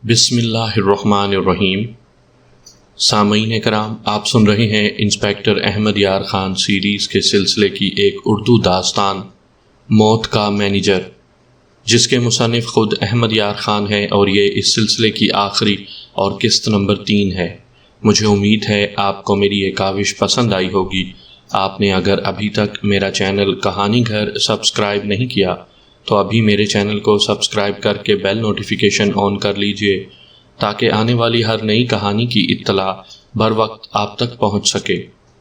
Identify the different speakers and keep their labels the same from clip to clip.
Speaker 1: بسم اللہ الرحمن الرحیم۔ سامعین کرام، آپ سن رہے ہیں انسپیکٹر احمد یار خان سیریز کے سلسلے کی ایک اردو داستان موت کا مینیجر، جس کے مصنف خود احمد یار خان ہیں، اور یہ اس سلسلے کی آخری اور قسط نمبر 3 ہے۔ مجھے امید ہے آپ کو میری یہ کاوش پسند آئی ہوگی۔ آپ نے اگر ابھی تک میرا چینل کہانی گھر سبسکرائب نہیں کیا تو ابھی میرے چینل کو سبسکرائب کر کے بیل نوٹیفیکیشن آن کر لیجئے، تاکہ آنے والی ہر نئی کہانی کی اطلاع بر وقت آپ تک پہنچ سکے۔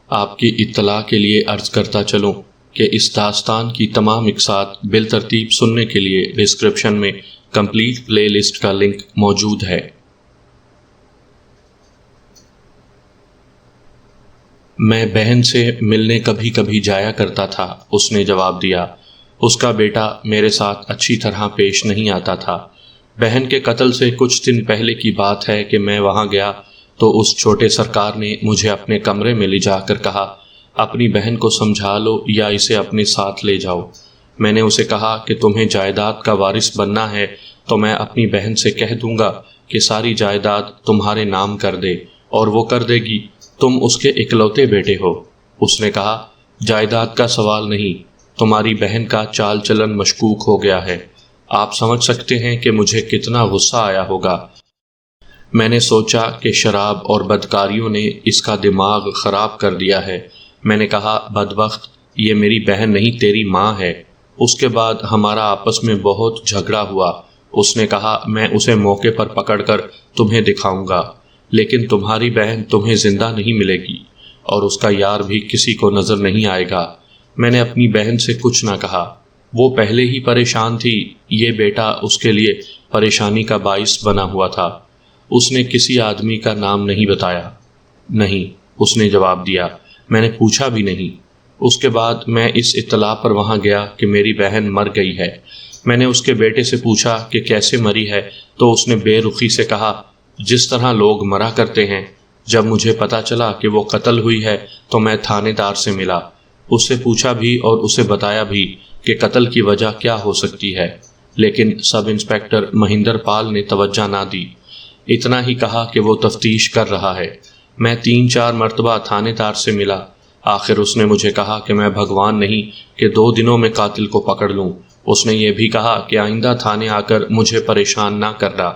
Speaker 1: آپ کی اطلاع کے لیے عرض کرتا چلوں کہ اس داستان کی تمام اقساط بالترتیب سننے کے لیے ڈسکرپشن میں کمپلیٹ پلے لسٹ کا لنک موجود ہے۔ میں بہن سے ملنے کبھی کبھی جایا کرتا تھا، اس نے جواب دیا۔ اس کا بیٹا میرے ساتھ اچھی طرح پیش نہیں آتا تھا۔ بہن کے قتل سے کچھ دن پہلے کی بات ہے کہ میں وہاں گیا تو اس چھوٹے سرکار نے مجھے اپنے کمرے میں لے جا کر کہا، اپنی بہن کو سمجھا لو یا اسے اپنے ساتھ لے جاؤ۔ میں نے اسے کہا کہ تمہیں جائیداد کا وارث بننا ہے تو میں اپنی بہن سے کہہ دوں گا کہ ساری جائیداد تمہارے نام کر دے، اور وہ کر دے گی۔ تم اس کے اکلوتے بیٹے ہو۔ اس نے کہا، جائیداد کا سوال نہیں، تمہاری بہن کا چال چلن مشکوک ہو گیا ہے۔ آپ سمجھ سکتے ہیں کہ مجھے کتنا غصہ آیا ہوگا۔ میں نے سوچا کہ شراب اور بدکاریوں نے اس کا دماغ خراب کر دیا ہے۔ میں نے کہا، بدبخت، یہ میری بہن نہیں، تیری ماں ہے۔ اس کے بعد ہمارا آپس میں بہت جھگڑا ہوا۔ اس نے کہا، میں اسے موقع پر پکڑ کر تمہیں دکھاؤں گا، لیکن تمہاری بہن تمہیں زندہ نہیں ملے گی، اور اس کا یار بھی کسی کو نظر نہیں آئے گا۔ میں نے اپنی بہن سے کچھ نہ کہا۔ وہ پہلے ہی پریشان تھی، یہ بیٹا اس کے لیے پریشانی کا باعث بنا ہوا تھا۔ اس نے کسی آدمی کا نام نہیں بتایا۔ نہیں، اس نے جواب دیا، میں نے پوچھا بھی نہیں۔ اس کے بعد میں اس اطلاع پر وہاں گیا کہ میری بہن مر گئی ہے۔ میں نے اس کے بیٹے سے پوچھا کہ کیسے مری ہے، تو اس نے بے رخی سے کہا، جس طرح لوگ مرا کرتے ہیں۔ جب مجھے پتا چلا کہ وہ قتل ہوئی ہے تو میں تھانے دار سے ملا، اس سے پوچھا بھی اور اسے بتایا بھی کہ قتل کی وجہ کیا ہو سکتی ہے، لیکن سب انسپیکٹر مہندر پال نے توجہ نہ دی۔ اتنا ہی کہا کہ وہ تفتیش کر رہا ہے۔ میں 3-4 مرتبہ تھانے دار سے ملا۔ آخر اس نے مجھے کہا کہ میں بھگوان نہیں کہ 2 دنوں میں قاتل کو پکڑ لوں۔ اس نے یہ بھی کہا کہ آئندہ تھانے آ کر مجھے پریشان نہ کرنا۔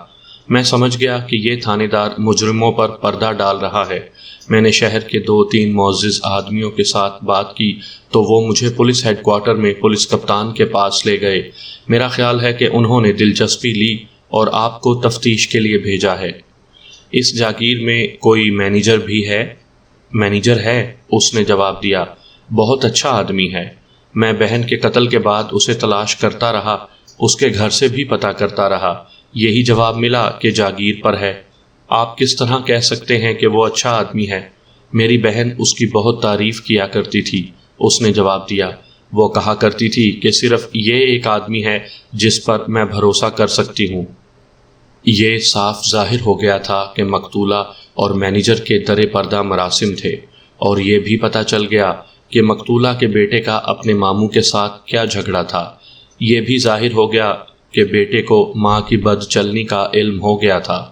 Speaker 1: میں سمجھ گیا کہ یہ تھانے دار مجرموں پر پردہ ڈال رہا ہے۔ میں نے شہر کے 2-3 معزز آدمیوں کے ساتھ بات کی تو وہ مجھے پولیس ہیڈ کوارٹر میں پولیس کپتان کے پاس لے گئے۔ میرا خیال ہے کہ انہوں نے دلچسپی لی اور آپ کو تفتیش کے لیے بھیجا ہے۔ اس جاگیر میں کوئی مینیجر بھی ہے؟ مینیجر ہے، اس نے جواب دیا، بہت اچھا آدمی ہے۔ میں بہن کے قتل کے بعد اسے تلاش کرتا رہا، اس کے گھر سے بھی پتہ کرتا رہا۔ یہی جواب ملا کہ جاگیر پر ہے۔ آپ کس طرح کہہ سکتے ہیں کہ وہ اچھا آدمی ہے؟ میری بہن اس کی بہت تعریف کیا کرتی تھی، اس نے جواب دیا۔ وہ کہا کرتی تھی کہ صرف یہ ایک آدمی ہے جس پر میں بھروسہ کر سکتی ہوں۔ یہ صاف ظاہر ہو گیا تھا کہ مقتولہ اور مینیجر کے در پردہ مراسم تھے، اور یہ بھی پتہ چل گیا کہ مقتولہ کے بیٹے کا اپنے ماموں کے ساتھ کیا جھگڑا تھا۔ یہ بھی ظاہر ہو گیا کہ بیٹے کو ماں کی بد چلنی کا علم ہو گیا تھا۔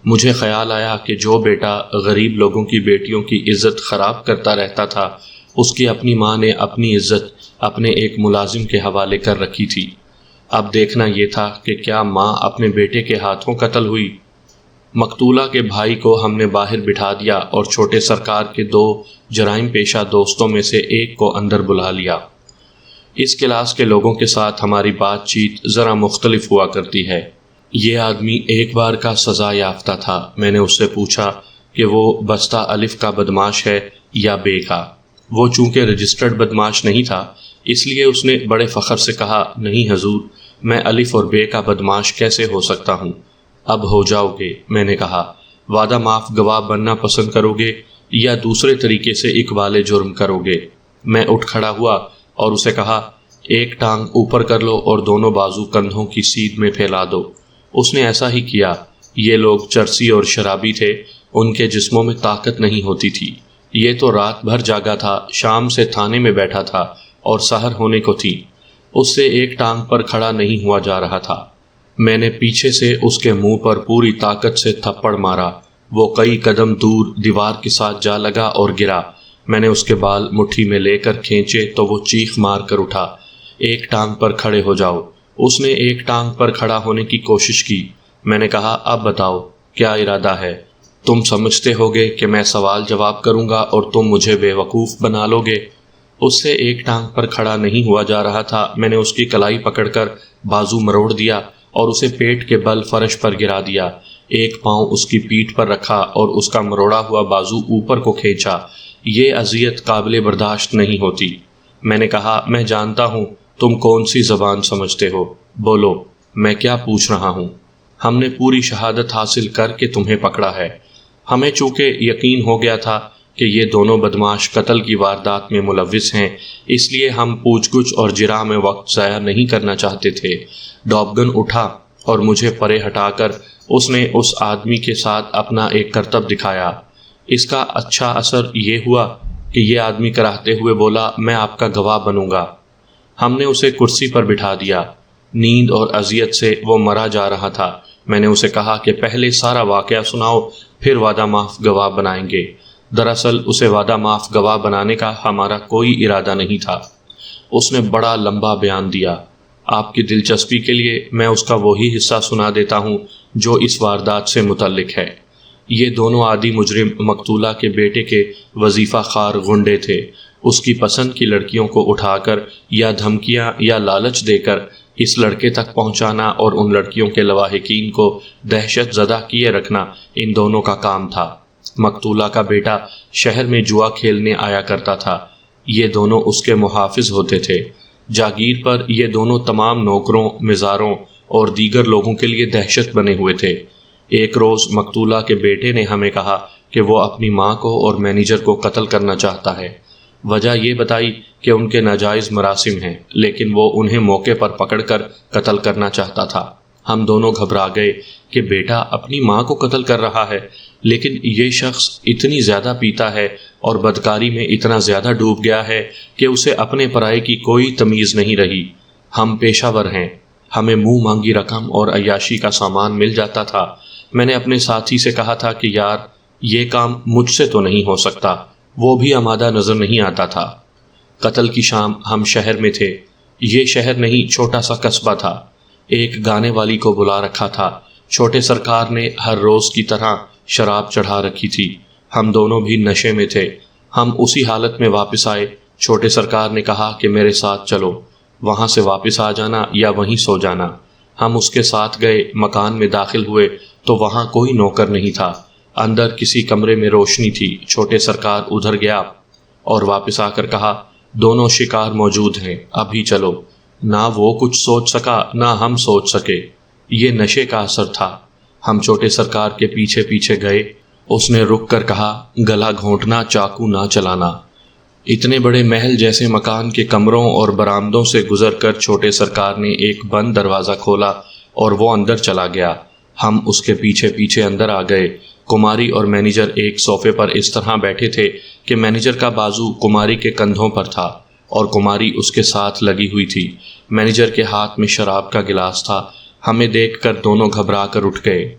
Speaker 1: مجھے خیال آیا کہ جو بیٹا غریب لوگوں کی بیٹیوں کی عزت خراب کرتا رہتا تھا، اس کی اپنی ماں نے اپنی عزت اپنے ایک ملازم کے حوالے کر رکھی تھی۔ اب دیکھنا یہ تھا کہ کیا ماں اپنے بیٹے کے ہاتھوں قتل ہوئی۔ مقتولہ کے بھائی کو ہم نے باہر بٹھا دیا اور چھوٹے سرکار کے 2 جرائم پیشہ دوستوں میں سے ایک کو اندر بلا لیا۔ اس کلاس کے لوگوں کے ساتھ ہماری بات چیت ذرا مختلف ہوا کرتی ہے۔ یہ آدمی ایک بار کا سزا یافتہ تھا۔ میں نے اس سے پوچھا کہ وہ بستہ الف کا بدماش ہے یا بے کا۔ وہ چونکہ رجسٹرڈ بدماش نہیں تھا، اس لیے اس نے بڑے فخر سے کہا، نہیں حضور، میں الف اور بے کا بدماش کیسے ہو سکتا ہوں؟ اب ہو جاؤ گے، میں نے کہا۔ وعدہ معاف گواہ بننا پسند کرو گے یا دوسرے طریقے سے اقبال جرم کرو گے؟ میں اٹھ کھڑا ہوا اور اسے کہا، ایک ٹانگ اوپر کر لو اور دونوں بازو کندھوں کی سیدھ میں پھیلا دو۔ اس نے ایسا ہی کیا۔ یہ لوگ چرسی اور شرابی تھے، ان کے جسموں میں طاقت نہیں ہوتی تھی۔ یہ تو رات بھر جاگا تھا، شام سے تھانے میں بیٹھا تھا اور سحر ہونے کو تھی۔ اس سے ایک ٹانگ پر کھڑا نہیں ہوا جا رہا تھا۔ میں نے پیچھے سے اس کے منہ پر پوری طاقت سے تھپڑ مارا۔ وہ کئی قدم دور دیوار کے ساتھ جا لگا اور گرا۔ میں نے اس کے بال مٹھی میں لے کر کھینچے تو وہ چیخ مار کر اٹھا۔ ایک ٹانگ پر کھڑے ہو جاؤ۔ اس نے ایک ٹانگ پر کھڑا ہونے کی کوشش کی۔ میں نے کہا اب بتاؤ کیا ارادہ ہے؟ تم سمجھتے ہوگے کہ میں سوال جواب کروں گا اور تم مجھے بے وقوف بنا لو گے؟ اس سے ایک ٹانگ پر کھڑا نہیں ہوا جا رہا تھا۔ میں نے اس کی کلائی پکڑ کر بازو مروڑ دیا اور اسے پیٹ کے بل فرش پر گرا دیا۔ ایک پاؤں اس کی پیٹھ پر رکھا اور اس کا مروڑا ہوا بازو اوپر کو کھینچا۔ یہ اذیت قابل برداشت نہیں ہوتی۔ میں نے کہا میں جانتا ہوں تم کون سی زبان سمجھتے ہو، بولو میں کیا پوچھ رہا ہوں؟ ہم نے پوری شہادت حاصل کر کے تمہیں پکڑا ہے۔ ہمیں چونکہ یقین ہو گیا تھا کہ یہ دونوں بدماش قتل کی واردات میں ملوث ہیں، اس لیے ہم پوچھ گچھ اور جرح میں وقت ضائع نہیں کرنا چاہتے تھے۔ ڈاپگن اٹھا اور مجھے پرے ہٹا کر اس نے اس آدمی کے ساتھ اپنا ایک کرتب دکھایا۔ اس کا اچھا اثر یہ ہوا کہ یہ آدمی کراہتے ہوئے بولا میں آپ کا گواہ بنوں گا۔ ہم نے اسے کرسی پر بٹھا دیا۔ نیند اور اذیت سے وہ مرا جا رہا تھا۔ میں نے اسے کہا کہ پہلے سارا واقعہ سناؤ، پھر وعدہ معاف گواہ بنائیں گے۔ دراصل اسے وعدہ معاف گواہ بنانے کا ہمارا کوئی ارادہ نہیں تھا۔ اس نے بڑا لمبا بیان دیا۔ آپ کی دلچسپی کے لیے میں اس کا وہی حصہ سنا دیتا ہوں جو اس واردات سے متعلق ہے۔ یہ دونوں عادی مجرم مقتولہ کے بیٹے کے وظیفہ خوار غنڈے تھے۔ اس کی پسند کی لڑکیوں کو اٹھا کر یا دھمکیاں یا لالچ دے کر اس لڑکے تک پہنچانا اور ان لڑکیوں کے لواحقین کو دہشت زدہ کیے رکھنا ان دونوں کا کام تھا۔ مقتولہ کا بیٹا شہر میں جوا کھیلنے آیا کرتا تھا۔ یہ دونوں اس کے محافظ ہوتے تھے۔ جاگیر پر یہ دونوں تمام نوکروں، مزاروں اور دیگر لوگوں کے لیے دہشت بنے ہوئے تھے۔ ایک روز مقتولہ کے بیٹے نے ہمیں کہا کہ وہ اپنی ماں کو اور مینیجر کو قتل کرنا چاہتا ہے۔ وجہ یہ بتائی کہ ان کے ناجائز مراسم ہیں، لیکن وہ انہیں موقع پر پکڑ کر قتل کرنا چاہتا تھا۔ ہم دونوں گھبرا گئے کہ بیٹا اپنی ماں کو قتل کر رہا ہے، لیکن یہ شخص اتنی زیادہ پیتا ہے اور بدکاری میں اتنا زیادہ ڈوب گیا ہے کہ اسے اپنے پرائے کی کوئی تمیز نہیں رہی۔ ہم پیشہ ور ہیں، ہمیں منہ مانگی رقم اور عیاشی کا سامان مل جاتا تھا۔ میں نے اپنے ساتھی سے کہا تھا کہ یار یہ کام مجھ سے تو نہیں ہو سکتا، وہ بھی آمادہ نظر نہیں آتا تھا۔ قتل کی شام ہم شہر میں تھے۔ یہ شہر نہیں، چھوٹا سا قصبہ تھا۔ ایک گانے والی کو بلا رکھا تھا۔ چھوٹے سرکار نے ہر روز کی طرح شراب چڑھا رکھی تھی۔ ہم دونوں بھی نشے میں تھے۔ ہم اسی حالت میں واپس آئے۔ چھوٹے سرکار نے کہا کہ میرے ساتھ چلو، وہاں سے واپس آ جانا یا وہیں سو جانا۔ ہم اس کے ساتھ گئے۔ مکان میں داخل ہوئے تو وہاں کوئی نوکر نہیں تھا۔ اندر کسی کمرے میں روشنی تھی۔ چھوٹے سرکار ادھر گیا اور واپس آ کر کہا دونوں شکار موجود ہیں، ابھی چلو۔ نہ وہ کچھ سوچ سکا نہ ہم سوچ سکے۔ یہ نشے کا اثر تھا۔ ہم چھوٹے سرکار کے پیچھے پیچھے گئے۔ اس نے رک کر کہا گلا گھونٹنا، چاقو نہ چلانا۔ اتنے بڑے محل جیسے مکان کے کمروں اور برآمدوں سے گزر کر چھوٹے سرکار نے ایک بند دروازہ کھولا اور وہ اندر چلا گیا۔ ہم اس کے پیچھے پیچھے اندر آ گئے۔ کماری اور مینیجر ایک صوفے پر اس طرح بیٹھے تھے کہ مینیجر کا بازو کماری کے کندھوں پر تھا اور کماری اس کے ساتھ لگی ہوئی تھی۔ مینیجر کے ہاتھ میں شراب کا گلاس تھا۔ ہمیں دیکھ کر دونوں گھبرا کر اٹھ گئے۔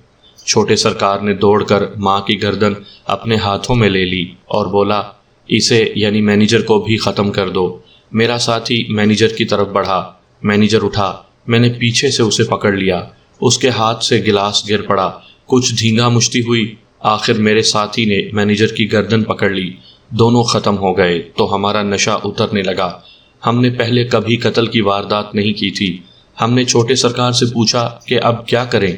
Speaker 1: چھوٹے سرکار نے دوڑ کر ماں کی گردن اپنے ہاتھوں میں لے لی اور بولا اسے یعنی مینیجر کو بھی ختم کر دو۔ میرا ساتھی مینیجر کی طرف بڑھا۔ مینیجر اٹھا۔ میں نے پیچھے سے اسے پکڑ لیا۔ اس کے ہاتھ سے گلاس گر پڑا۔ کچھ دھینگا مشتی ہوئی۔ آخر میرے ساتھی نے مینیجر کی گردن پکڑ لی۔ دونوں ختم ہو گئے تو ہمارا نشہ اترنے لگا۔ ہم نے پہلے کبھی قتل کی واردات نہیں کی تھی۔ ہم نے چھوٹے سرکار سے پوچھا کہ اب کیا کریں؟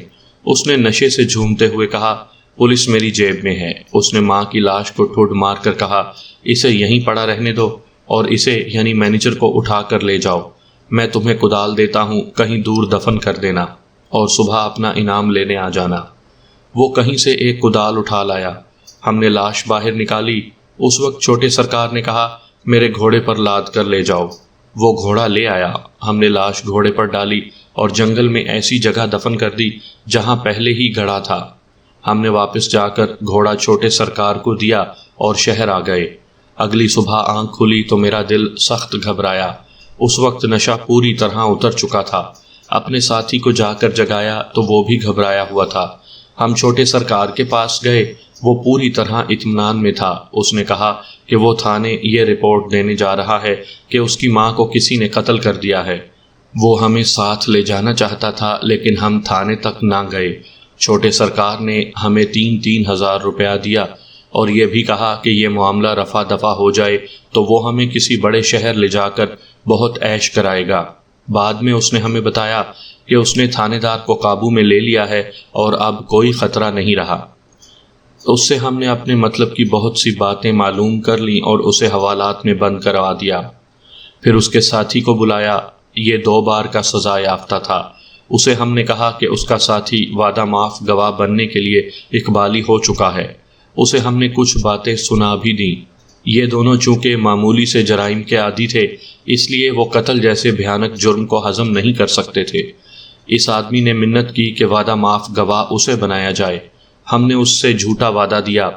Speaker 1: اس نے نشے سے جھومتے ہوئے کہا پولیس میری جیب میں ہے۔ اس نے ماں کی لاش کو ٹھوڈ مار کر کہا اسے یہیں پڑا رہنے دو اور اسے یعنی مینیجر کو اٹھا کر لے جاؤ۔ میں تمہیں کدال دیتا ہوں، کہیں دور دفن کر دینا اور صبح اپنا انعام لینے آ جانا۔ وہ کہیں سے ایک کدال اٹھا لایا۔ ہم نے لاش باہر نکالی۔ اس وقت چھوٹے سرکار نے کہا میرے گھوڑے پر لاد کر لے جاؤ۔ وہ گھوڑا لے آیا۔ ہم نے لاش گھوڑے پر ڈالی اور جنگل میں ایسی جگہ دفن کر دی جہاں پہلے ہی گڑھا تھا۔ ہم نے واپس جا کر گھوڑا چھوٹے سرکار کو دیا اور شہر آ گئے۔ اگلی صبح آنکھ کھلی تو میرا دل سخت گھبرایا۔ اس وقت نشہ پوری طرح اتر چکا تھا۔ اپنے ساتھی کو جا کر جگایا تو وہ بھی گھبرایا ہوا تھا۔ ہم چھوٹے سرکار کے پاس گئے، وہ پوری طرح اطمینان میں تھا۔ اس نے کہا کہ وہ تھانے یہ رپورٹ دینے جا رہا ہے کہ اس کی ماں کو کسی نے قتل کر دیا ہے۔ وہ ہمیں ساتھ لے جانا چاہتا تھا لیکن ہم تھانے تک نہ گئے۔ چھوٹے سرکار نے ہمیں 3,000 روپیہ دیا اور یہ بھی کہا کہ یہ معاملہ رفع دفع ہو جائے تو وہ ہمیں کسی بڑے شہر لے جا کر بہت عیش کرائے گا۔ بعد میں اس نے ہمیں بتایا کہ اس نے تھانے دار کو قابو میں لے لیا ہے اور اب کوئی خطرہ نہیں رہا۔ اس سے ہم نے اپنے مطلب کی بہت سی باتیں معلوم کر لیں اور اسے حوالات میں بند کروا دیا۔ پھر اس کے ساتھی کو بلایا، یہ 2 بار کا سزا یافتہ تھا۔ اسے ہم نے کہا کہ اس کا ساتھی وعدہ معاف گواہ بننے کے لیے اقبالی ہو چکا ہے۔ اسے ہم نے کچھ باتیں سنا بھی دیں۔ یہ دونوں چونکہ معمولی سے جرائم کے عادی تھے، اس لیے وہ قتل جیسے بھیانک جرم کو ہضم نہیں کر سکتے تھے۔ اس آدمی نے منت کی کہ وعدہ معاف گواہ اسے بنایا جائے۔ ہم نے اس سے جھوٹا وعدہ دیا۔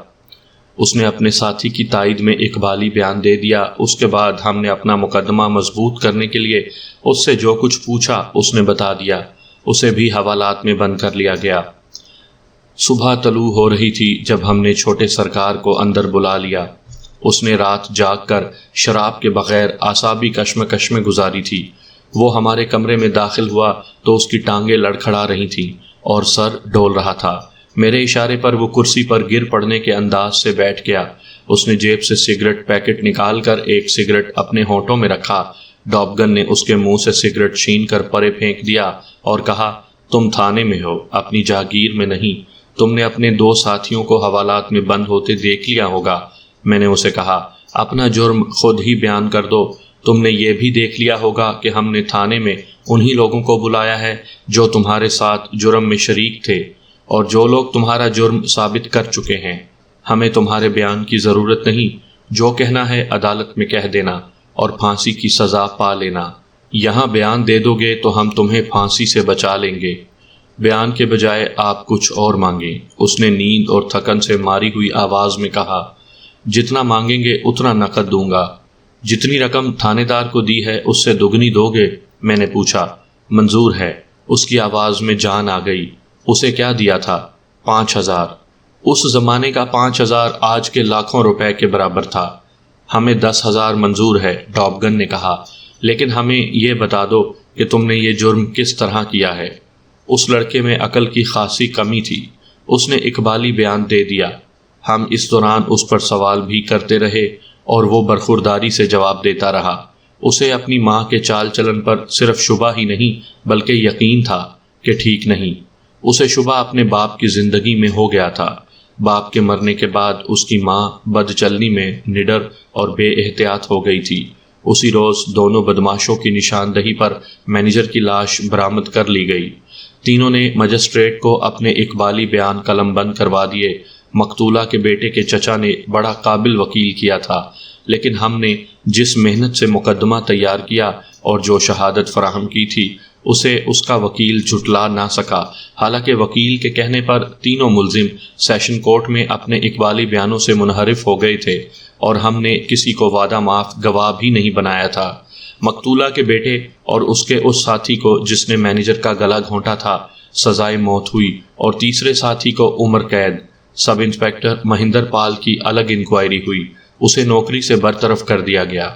Speaker 1: اس نے اپنے ساتھی کی تائید میں اقبالی بیان دے دیا۔ اس کے بعد ہم نے اپنا مقدمہ مضبوط کرنے کے لیے اس سے جو کچھ پوچھا اس نے بتا دیا۔ اسے بھی حوالات میں بند کر لیا گیا۔ صبح طلوع ہو رہی تھی جب ہم نے چھوٹے سرکار کو اندر بلا لیا۔ اس نے رات جاگ کر شراب کے بغیر اعصابی کشمکش میں گزاری تھی۔ وہ ہمارے کمرے میں داخل ہوا تو اس کی ٹانگیں لڑکھڑا رہی تھیں اور سر ڈول رہا تھا۔ میرے اشارے پر وہ کرسی پر گر پڑنے کے انداز سے بیٹھ گیا۔ اس نے جیب سے سگریٹ پیکٹ نکال کر ایک سگریٹ اپنے ہونٹوں میں رکھا۔ ڈاپگن نے اس کے منہ سے سگریٹ چھین کر پرے پھینک دیا اور کہا، تم تھانے میں ہو، اپنی جاگیر میں نہیں۔ تم نے اپنے 2 ساتھیوں کو حوالات میں بند ہوتے دیکھ لیا ہوگا۔ میں نے اسے کہا، اپنا جرم خود ہی بیان کر دو۔ تم نے یہ بھی دیکھ لیا ہوگا کہ ہم نے تھانے میں انہی لوگوں کو بلایا ہے جو تمہارے ساتھ جرم میں شریک تھے اور جو لوگ تمہارا جرم ثابت کر چکے ہیں۔ ہمیں تمہارے بیان کی ضرورت نہیں، جو کہنا ہے عدالت میں کہہ دینا اور پھانسی کی سزا پا لینا۔ یہاں بیان دے دو گے تو ہم تمہیں پھانسی سے بچا لیں گے، بیان کے بجائے آپ کچھ اور مانگیں۔ اس نے نیند اور تھکن سے ماری ہوئی آواز میں کہا، جتنا مانگیں گے اتنا نقد دوں گا۔ جتنی رقم تھانے دار کو دی ہے اس سے دگنی دو گے؟ میں نے پوچھا۔ منظور ہے۔ اس کی آواز میں جان آ گئی۔ اسے کیا دیا تھا؟ 5,000۔ اس زمانے کا 5,000 آج کے لاکھوں روپے کے برابر تھا۔ ہمیں 10,000 منظور ہے، ڈاپگن نے کہا، لیکن ہمیں یہ بتا دو کہ تم نے یہ جرم کس طرح کیا ہے۔ اس لڑکے میں عقل کی خاصی کمی تھی۔ اس نے اقبالی بیان دے دیا۔ ہم اس دوران اس پر سوال بھی کرتے رہے اور وہ برخورداری سے جواب دیتا رہا۔ اسے اپنی ماں کے چال چلن پر صرف شبہ ہی نہیں بلکہ یقین تھا کہ ٹھیک نہیں۔ اسے شبہ اپنے باپ کی زندگی میں ہو گیا تھا۔ باپ کے مرنے کے بعد اس کی ماں بد چلنی میں نڈر اور بے احتیاط ہو گئی تھی۔ اسی روز دونوں بدماشوں کی نشاندہی پر مینیجر کی لاش برآمد کر لی گئی۔ تینوں نے مجسٹریٹ کو اپنے اقبالی بیان قلم بند کروا دیے۔ مقتولہ کے بیٹے کے چچا نے بڑا قابل وکیل کیا تھا، لیکن ہم نے جس محنت سے مقدمہ تیار کیا اور جو شہادت فراہم کی تھی اسے اس کا وکیل جھٹلا نہ سکا۔ حالانکہ وکیل کے کہنے پر تینوں ملزم سیشن کورٹ میں اپنے اقبالی بیانوں سے منحرف ہو گئے تھے اور ہم نے کسی کو وعدہ معاف گواہ بھی نہیں بنایا تھا۔ مقتولہ کے بیٹے اور اس کے اس ساتھی کو جس نے مینیجر کا گلا گھونٹا تھا سزائے موت ہوئی اور تیسرے ساتھی کو عمر قید۔ سب انسپکٹر مہندر پال کی الگ انکوائری ہوئی۔ اسے نوکری سے برطرف کر دیا گیا۔